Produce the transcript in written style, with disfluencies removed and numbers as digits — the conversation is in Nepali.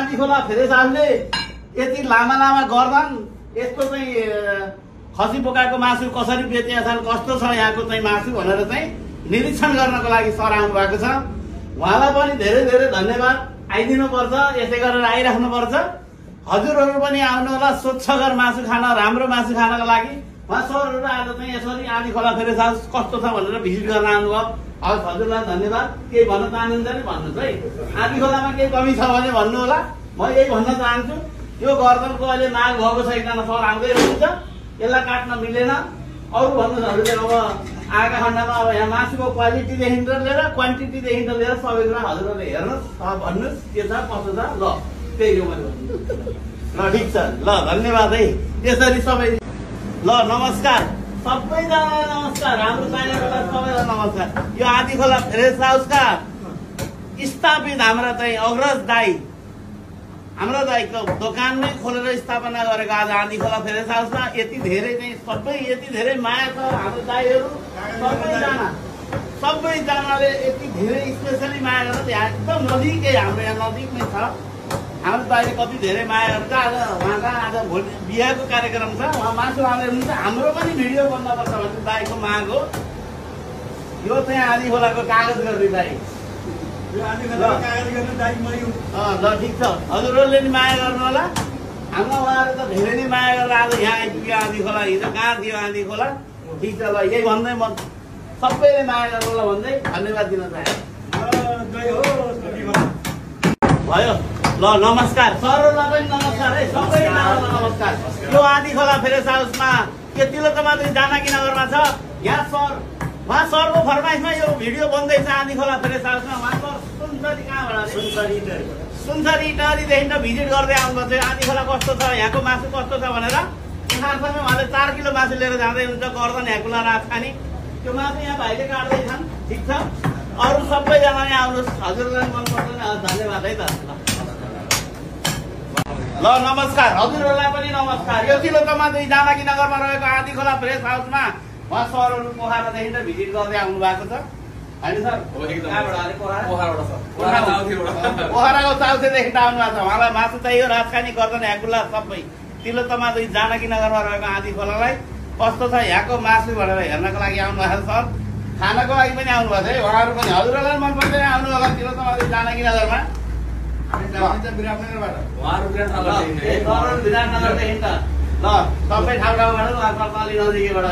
आँधी खोला फेरेस हाउसले यति लामा लामा गर्दन यसको चाहिँ खसी बोकाएको मासु कसरी बेचेका छन्, कस्तो छ यहाँको चाहिँ मासु भनेर चाहिँ निरीक्षण गर्नको लागि सर आउनु भएको छ। उहाँलाई पनि धेरै धेरै धन्यवाद। आइदिनुपर्छ, यसै गरेर आइराख्नुपर्छ। हजुरहरू पनि आउनु होला स्वच्छगर मासु खान, राम्रो मासु खानको लागि। उहाँ सरहरू आज चाहिँ यसरी आँधी खोला फेरेस हाउस कस्तो छ भनेर भिजिट गर्न आउनुभयो। हस्, हजुरलाई धन्यवाद। केही भन्न चाहनुहुन्छ भने भन्नुहोस् है। आँधी खोलामा केही कमी छ भने भन्नु होला। म यही भन्न चाहन्छु, यो गर्दनको अहिले माग भएको छ, एकजना सर आउँदै हुनुहुन्छ, यसलाई काट्न मिलेन। अरू भन्नुहोस्, हजुरले अब आएका खण्डमा अब यहाँ मासुको क्वालिटीदेखि लिएर क्वान्टिटीदेखि लिएर सबै कुरा हजुरहरूले हेर्नुहोस्, भन्नुहोस् के छ कसो छ। ल त्यही हो मैले भन्नु। ल ठिक छ, ल धन्यवाद है। त्यसरी सबै ल नमस्कार सबैजनालाई नमस्कार। हाम्रो च्यानलबाट सबैलाई नमस्कार। यो आँधी खोला फेरेस हाउसका स्थापित हाम्रा चाहिँ अग्रज दाई, हाम्रो दाइको दोकान नै खोलेर स्थापना गरेको आज आँधी खोला फेरेस हाउसमा यति धेरै चाहिँ सबै यति धेरै माया छ। हाम्रो दाइहरू सबैजनाले यति धेरै स्पेसली माया गरेर यहाँ एकदम नजिकै, हाम्रो यहाँ नजिकमै छ। हाम्रो दाइले कति धेरै माया गर्छ। आज उहाँका आज भोलि बिहाको कार्यक्रम छ, उहाँ मासु लाँदै हुनुहुन्छ। हाम्रो पनि भिडियो बन्नुपर्छ भन्ने दाइको माग हो। यो चाहिँ आँधी खोलाको कागज गर्ने दाइ। ल ठिक छ, हजुरहरूले नि माया गर्नु होला। हाम्रो उहाँहरू त धेरै नै माया गरेर आज यहाँ आइपुग्यो आँधी खोला। हिजो कहाँ थियो आँधी खोला? ठिक छ, ल यही भन्दै म सबैले माया गर्नु होला भन्दै धन्यवाद दिन चाहे। भयो, ल नमस्कार। सरहरूलाई पनि नमस्कार है, सबैजनालाई नमस्कार। यो आँधी खोला फेरेस हाउसमा के तिलोत्तमादेखि जानकी नगरमा छ। यहाँ सर, उहाँ सरको फरमाइसमा यो भिडियो बन्दैछ आँधी खोला फेरेस हाउसमा। उहाँ सर सुनसरी कहाँबाट? सुनसरी टरीदेखि त भिजिट गर्दै आउनुभएको थियो। आँधी खोला कस्तो छ, यहाँको मासु कस्तो छ भनेर उनीहरूसँग उहाँले 4 किलो मासु लिएर जाँदै हुन्छ। गर्दन ह्याकुला रात खाने त्यो मासु यहाँ भाइले काट्दै छन्। ठिक छ, अरू सबैजना यहाँ आउनुहोस्। हजुरलाई मन पर्दैन, धन्यवाद है त। ल नमस्कार, हजुरहरूलाई पनि नमस्कार। यो तिलोत्तमादेखि जानकी नगरमा रहेको आँधी खोला फ्रेस हाउसमा उहाँ सरहरू पोखरादेखि त भिजिट गर्दै आउनु भएको छ होइन सर? पोखराको चाउथेदेखि त आउनु भएको छ। उहाँलाई मासु चाहियो, रात खाने, गर्दन ह्याकुला सबै। तिलोत्तमादेखि जानकी नगरमा रहेको आँधी खोलालाई कस्तो छ यहाँको मासु भनेर हेर्नको लागि आउनु भएको छ। सर खानको लागि पनि आउनु भएको छ है उहाँहरू पनि। हजुरहरूलाई मन पर्दैन आउनु होला तिलोत्तमादेखि जानकी नगरमा। विराटनगरदेखि त ल सबै ठाउँ ठाउँबाट उहाँको अलि नजिकैबाट